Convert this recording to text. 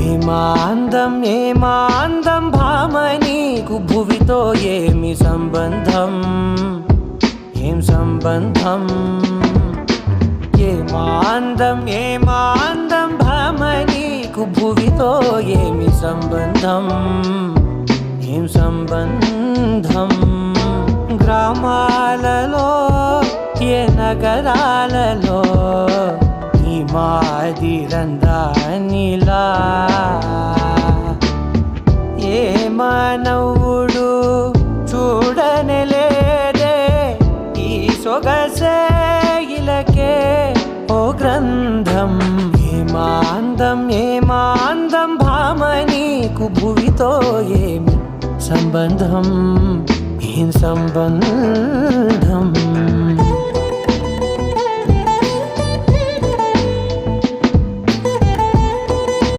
ఏమాందం భామ నీకు భువితో ఏమి సంబంధం ఏం సంబంధం ఏమాందం భామ నీకు భువితో ఏమి సంబంధం ఏం సంబంధం గ్రామాలలో ఏ నగరాలలో ఈ మాదిరందానిలా ఏ మానవుడు చూడనలేదే ఈ సొగసే ఇలకే ఓ గ్రంథం ఏమాందం భామ నీకు భువితో ఏమి సంబంధం ఏం సంబంధం